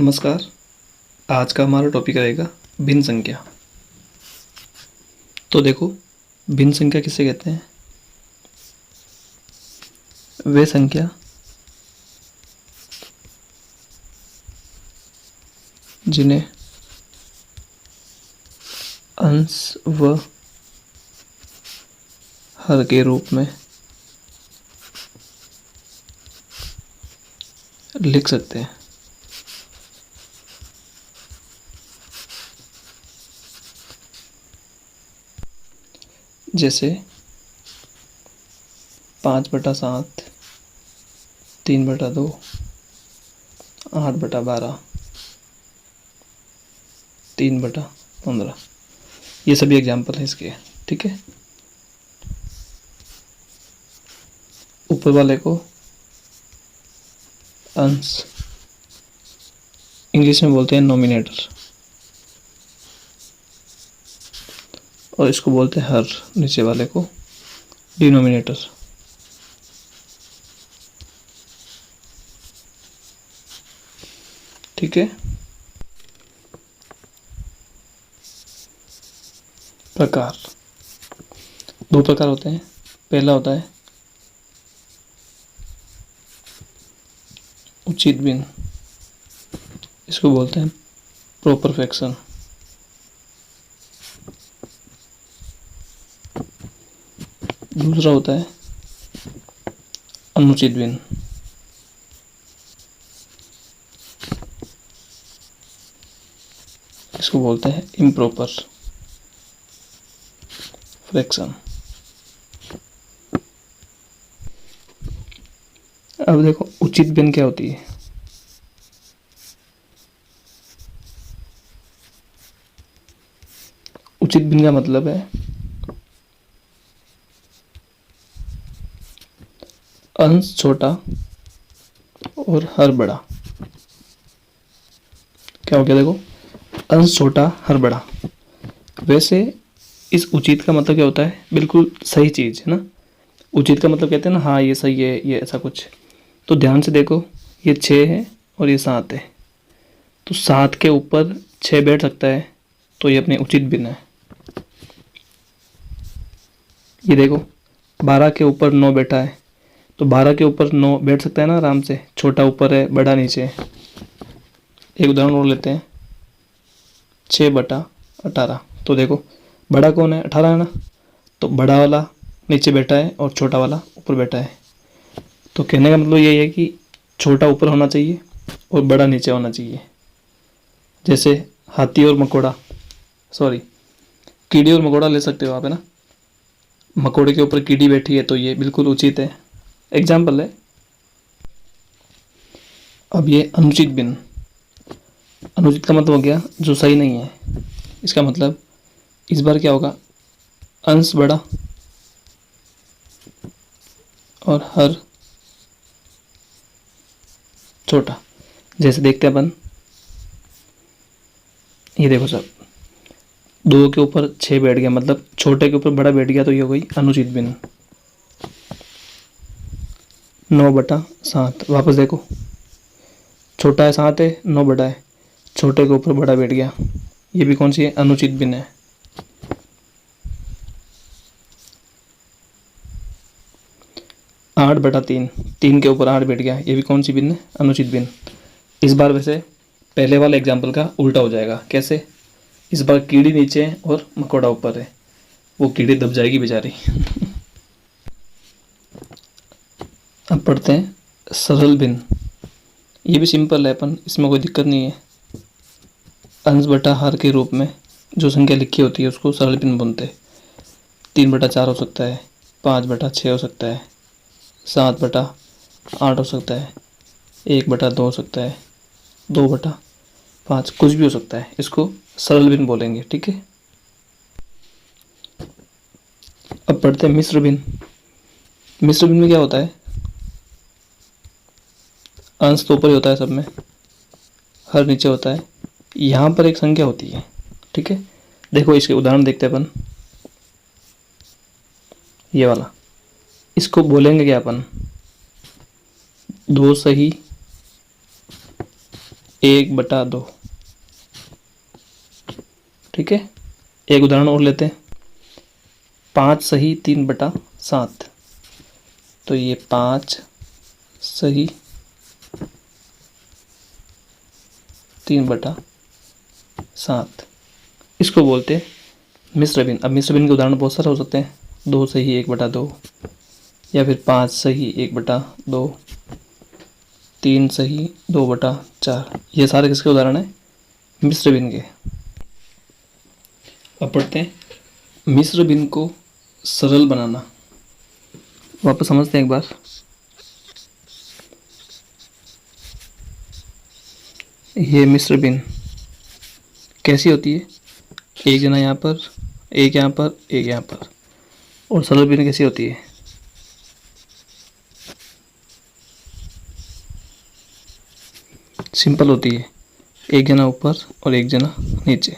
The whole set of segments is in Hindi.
नमस्कार। आज का हमारा टॉपिक रहेगा भिन्न संख्या। तो देखो, भिन्न संख्या किसे कहते हैं? वे संख्या जिन्हें अंश व हर के रूप में लिख सकते हैं। जैसे 5/7, 3/2, 8/12, 3/15। ये सभी एग्जाम्पल हैं इसके। ठीक है, ऊपर वाले को अंश इंग्लिश में बोलते हैं नोमिनेटर, और इसको बोलते हैं हर, नीचे वाले को डिनोमिनेटर। ठीक है, प्रकार, दो प्रकार होते हैं। पहला होता है उचित भिन्न, इसको बोलते हैं प्रॉपर फ्रैक्शन। दूसरा होता है अनुचित भिन्न, इसको बोलते हैं इम्प्रॉपर फ्रैक्शन। अब देखो, उचित भिन्न क्या होती है? उचित भिन्न का मतलब है अंश छोटा और हर बड़ा। क्या हो गया? देखो, अंश छोटा हर बड़ा। वैसे इस उचित का मतलब क्या होता है? बिल्कुल सही चीज है ना। उचित का मतलब कहते हैं ना, हाँ ये सही है, ये ऐसा कुछ। तो ध्यान से देखो, ये 6 है और ये 7 है, तो 7 के ऊपर 6 बैठ सकता है, तो ये अपने उचित भिन्न है। ये देखो, 12 के ऊपर 9 बैठा है, तो 12 के ऊपर 9 बैठ सकता है ना आराम से। छोटा ऊपर है, बड़ा नीचे है। एक उदाहरण और लेते हैं, 6/18। तो देखो, बड़ा कौन है? 18 है ना। तो बड़ा वाला नीचे बैठा है और छोटा वाला ऊपर बैठा है। तो कहने का मतलब यही है कि छोटा ऊपर होना चाहिए और बड़ा नीचे होना चाहिए। जैसे हाथी और मकोड़ा, सॉरी, कीड़ी और मकोड़ा ले सकते हो आप, है ना। मकोड़े के ऊपर कीड़ी बैठी है, तो ये बिल्कुल उचित है, एग्जाम्पल है। अब ये अनुचित भिन्न। अनुचित का मतलब हो गया जो सही नहीं है। इसका मतलब इस बार क्या होगा? अंश बड़ा और हर छोटा। जैसे देखते हैं अपन, ये देखो सब, 2 के ऊपर 6 बैठ गया, मतलब छोटे के ऊपर बड़ा बैठ गया, तो ये हो गई अनुचित भिन्न। 9/7, वापस देखो, छोटा है 7 है, 9 बड़ा है, छोटे के ऊपर बड़ा बैठ गया, ये भी कौन सी है? अनुचित भिन्न है। 8/3, 3 के ऊपर 8 बैठ गया, ये भी कौन सी भिन्न है? अनुचित भिन्न। इस बार वैसे पहले वाले एग्जाम्पल का उल्टा हो जाएगा। कैसे? इस बार कीड़ी नीचे है और मकोड़ा ऊपर है, वो कीड़ी दब जाएगी बेचारी। अब पढ़ते हैं सरल भिन्न। ये भी सिंपल है, अपन इसमें कोई दिक्कत नहीं है। अंश बटा हर के रूप में जो संख्या लिखी होती है उसको सरल भिन्न बोलते हैं। 3/4 हो सकता है, 5/6 हो सकता है, 7/8 हो सकता है, 1/2 हो सकता है, 2/5, कुछ भी हो सकता है। इसको सरल भिन्न बोलेंगे। ठीक है, अब पढ़ते हैं मिश्र भिन्न। मिश्र भिन्न में क्या होता है? अंश तो ऊपर ही होता है सब में, हर नीचे होता है, यहाँ पर एक संख्या होती है। ठीक है, देखो इसके उदाहरण देखते हैं अपन। ये वाला, इसको बोलेंगे क्या अपन? 2 सही 1/2। ठीक है, एक उदाहरण और लेते हैं। 5 सही 3/7। तो ये 5 सही 3/7, इसको बोलते हैं मिश्र भिन्न। अब मिश्र भिन्न के उदाहरण बहुत सारे हो सकते हैं। 2 सही 1/2, या फिर 5 सही 1/2, 3 सही 2/4। ये सारे किसके उदाहरण हैं? मिश्र भिन्न के। अब पढ़ते हैं मिश्र भिन्न को सरल बनाना। वापस समझते हैं एक बार। ये मिश्र भिन्न कैसी होती है? एक जना यहाँ पर, एक यहाँ पर, एक यहाँ पर। और सरल भिन्न कैसी होती है? सिंपल होती है, एक जना ऊपर और एक जना नीचे।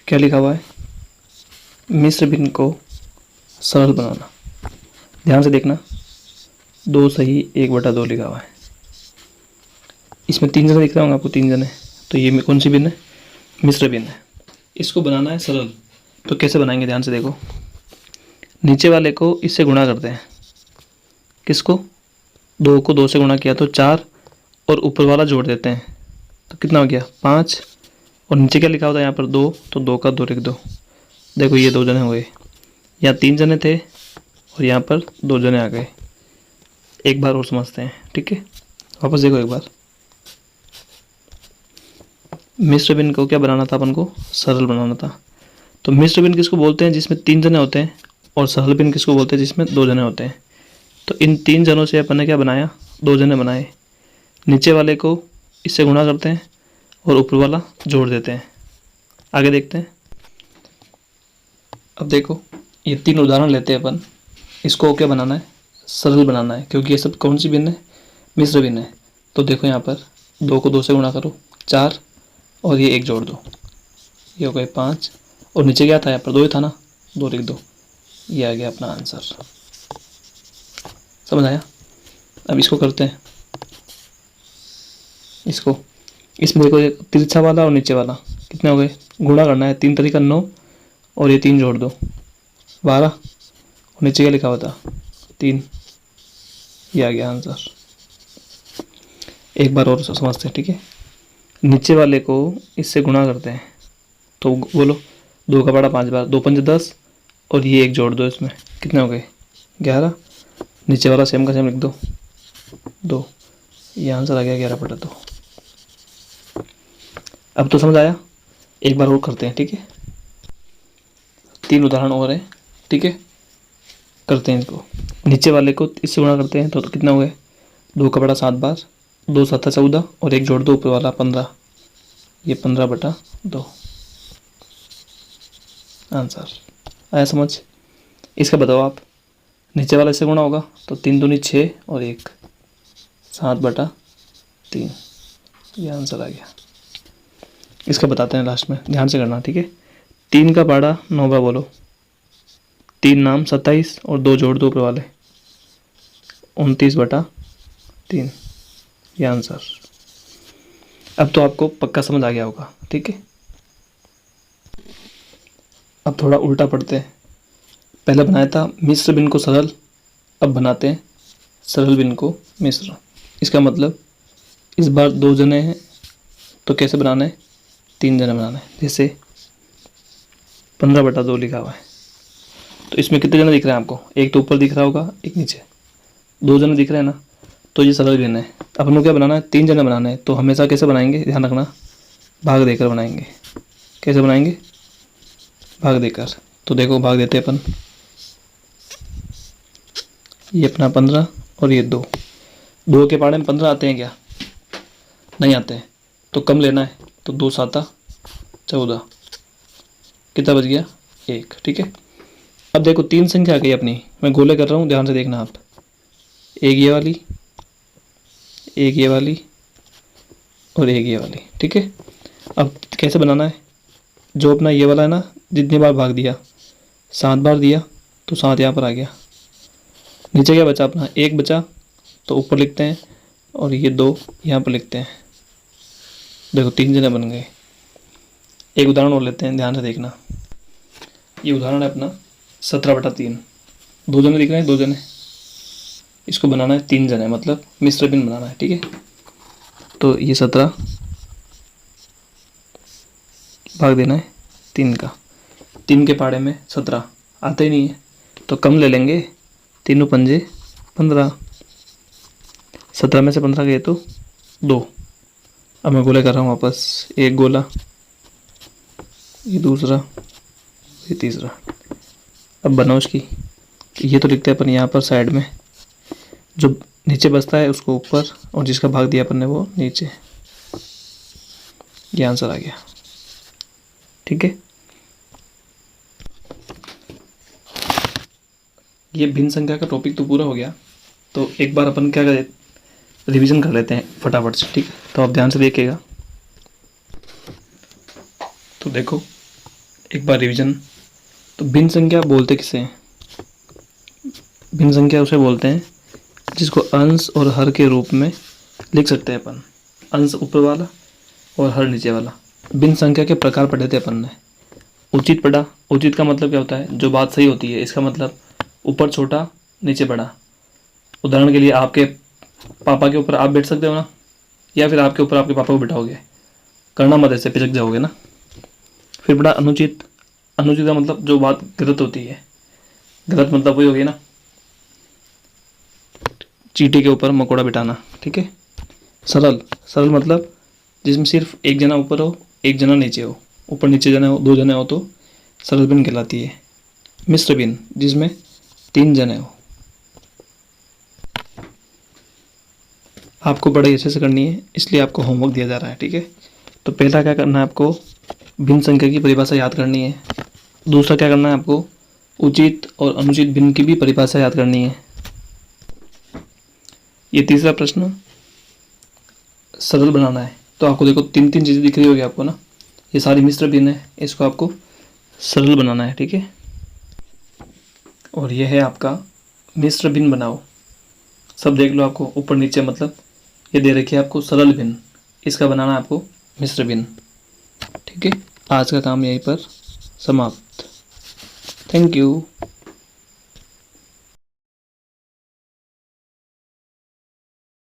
क्या लिखा हुआ है? मिश्र भिन्न को सरल बनाना। ध्यान से देखना, 2 सही 1/2 लिखा हुआ है। इसमें 3 जने दिख रहे होंगे आपको, 3 जने। तो ये कौन सी भिन्न है? मिश्र भिन्न है। इसको बनाना है सरल। तो कैसे बनाएंगे? ध्यान से देखो। नीचे वाले को इससे गुणा करते हैं। किसको? 2 को 2 से गुणा किया तो 4, और ऊपर वाला जोड़ देते हैं तो कितना हो गया? 5। और नीचे क्या लिखा होता है यहाँ पर? 2, तो 2 का 2 लिख दो। देखो ये 2 जने हो गए। यहाँ 3 जने थे और यहाँ पर 2 जने आ गए। एक बार और समझते हैं, ठीक है? वापस देखो एक बार। मिश्र भिन्न को क्या बनाना था अपन को? सरल बनाना था। तो मिश्र भिन्न किसको बोलते हैं? जिसमें 3 जने होते हैं। और सरल भिन्न किसको बोलते हैं? जिसमें 2 जने होते हैं। तो इन 3 जनों से अपन ने क्या बनाया? 2 जने बनाए। नीचे वाले को इससे गुणा करते हैं और ऊपर वाला जोड़ देते हैं। आगे देखते हैं। अब देखो, ये 3 उदाहरण लेते हैं अपन। इसको क्या बनाना है? सरल बनाना है, क्योंकि ये सब कौन सी भिन्न है? मिश्र भिन्न है। तो देखो यहाँ पर 2 को 2 से गुणा करो, 4, और ये 1 जोड़ दो, ये हो गए 5। और नीचे क्या था? यहाँ पर 2 ही था ना, 2 लिख दो। ये आ गया अपना आंसर। समझ आया? अब इसको करते हैं। इसको, इसमें देखो एक तिरछा वाला और नीचे वाला कितने हो गए? गुणा करना है। 3 तरीका 9, और ये 3 जोड़ दो, 12। और नीचे क्या लिखा हुआ था? 3। ये आ गया आंसर। एक बार और समझते हैं, ठीक है? नीचे वाले को इससे गुणा करते हैं तो बोलो, 2 का बड़ा 5 बार, 2 पंजे 10, और ये 1 जोड़ दो। इसमें कितने हो गए? 11। नीचे वाला सेम का सेम लिख दो, 2। ये आंसर आ गया 11/2। अब तो समझ आया? एक बार और करते हैं, ठीक है? 3 उदाहरण और हैं, ठीक है? करते हैं इसको। नीचे वाले को इससे गुणा करते हैं तो कितना हो गए? 2 का बड़ा 7 बार, 2 7 14, और 1 जोड़ दो ऊपर वाला 15। ये 15/2 आंसर आया समझ? इसका बताओ आप। नीचे वाला इससे गुणा होगा तो 3 दूनी 6 और 1, 7/3। ये आंसर आ गया। इसका बताते हैं लास्ट में, ध्यान से करना, ठीक है? 3 का पाड़ा 9 बार बोलो, 3 नाम 27, और 2 जोड़ दो ऊपर वाले, 29/3। ये आंसर। अब तो आपको पक्का समझ आ गया होगा, ठीक है? अब थोड़ा उल्टा पढ़ते हैं। पहले बनाया था मिश्र भिन्न को सरल, अब बनाते हैं सरल भिन्न को मिश्र। इसका मतलब इस बार 2 जने हैं तो कैसे बनाना है? 3 जने बनाना है। जैसे 15/2 लिखा हुआ है, तो इसमें कितने जने दिख रहे हैं आपको? एक तो ऊपर दिख रहा होगा, एक नीचे, 2 जने दिख रहे हैं ना। तो ये सरल भिन्न है। अपन को क्या बनाना है? 3 जने बनाना है। तो हमेशा कैसे बनाएंगे? ध्यान रखना, भाग देकर बनाएंगे। कैसे बनाएंगे? भाग देकर। तो देखो, भाग देते हैं अपन। ये अपना 15 और ये 2। 2 के पाड़े में 15 आते हैं क्या? नहीं आते हैं। तो कम लेना है। तो 2 7 14, कितना बच गया? 1, ठीक है? अब देखो 3 संख्या आ गई अपनी। मैं गोले कर रहा हूँ, ध्यान से देखना आप। एक ये वाली, एक ये वाली, और एक ये वाली, ठीक है? अब कैसे बनाना है? जो अपना ये वाला है ना, जितनी बार भाग दिया, 7 बार दिया, तो 7 यहाँ पर आ गया। नीचे क्या बचा? अपना 1 बचा, तो ऊपर लिखते हैं और ये 2 यहाँ पर लिखते हैं। देखो 3 जने बन गए। एक उदाहरण और लेते हैं, ध्यान से देखना। ये उदाहरण है अपना 17/3। 2 जने दिख रहे हैं, 2 जने। इसको बनाना है 3 जने, मतलब मिश्र भिन्न बनाना है, ठीक है। तो ये 17 भाग देना है 3 का। 3 के पाड़े में 17 आते ही नहीं है, तो कम ले लेंगे। 3 पंजे 15। 17 में से 15 गए तो 2। अब मैं गोले कर रहा हूँ वापस। एक गोला, ये दूसरा, ये तीसरा। अब बनाओ उसकी। ये तो लिखते हैं अपन यहाँ पर साइड में, जो नीचे बचता है उसको ऊपर, और जिसका भाग दिया अपन ने वो नीचे। ये आंसर आ गया, ठीक है। ये भिन्न संख्या का टॉपिक तो पूरा हो गया। तो एक बार अपन क्या करें, रिवीजन कर लेते हैं फटाफट से, ठीक है। तो आप ध्यान से देखिएगा। तो देखो एक बार रिवीजन। तो भिन्न संख्या बोलते किसे हैं? भिन्न संख्या उसे बोलते हैं जिसको अंश और हर के रूप में लिख सकते हैं अपन। अंश ऊपर वाला और हर नीचे वाला। भिन्न संख्या के प्रकार पढ़े थे अपन ने। उचित पढ़ा। उचित का मतलब क्या होता है? जो बात सही होती है। इसका मतलब ऊपर छोटा नीचे बड़ा। उदाहरण के लिए आपके पापा के ऊपर आप बैठ सकते हो ना, या फिर आपके ऊपर आपके पापा को बिठाओगे। करना मत, ऐसे पिचक जाओगे ना। फिर बड़ा अनुचित। अनुचित का मतलब जो बात गलत होती है। गलत मतलब वही हो गई ना, चींटी के ऊपर मकोड़ा बिठाना, ठीक है। सरल। सरल मतलब जिसमें सिर्फ एक जना ऊपर हो, एक जना नीचे हो। ऊपर नीचे जने हो, 2 जने हो तो सरल भिन्न कहलाती है। मिश्र भिन्न जिसमें 3 जने हो। आपको बड़े अच्छे से करनी है, इसलिए आपको होमवर्क दिया जा रहा है, ठीक है। तो पहला क्या करना है आपको, भिन्न संख्या की परिभाषा याद करनी है। दूसरा क्या करना है आपको, उचित और अनुचित भिन्न की भी परिभाषा याद करनी है। ये तीसरा प्रश्न सरल बनाना है। तो आपको देखो 3-3 चीज़ें दिख रही होगी आपको ना, ये सारी मिश्र भिन्न है, इसको आपको सरल बनाना है, ठीक है। और यह है आपका मिश्र भिन्न बनाओ। सब देख लो, आपको ऊपर नीचे मतलब ये दे रखी है आपको सरल भिन्न, इसका बनाना है आपको मिश्र भिन्न, ठीक है। आज का काम यहीं पर समाप्त। Thank you.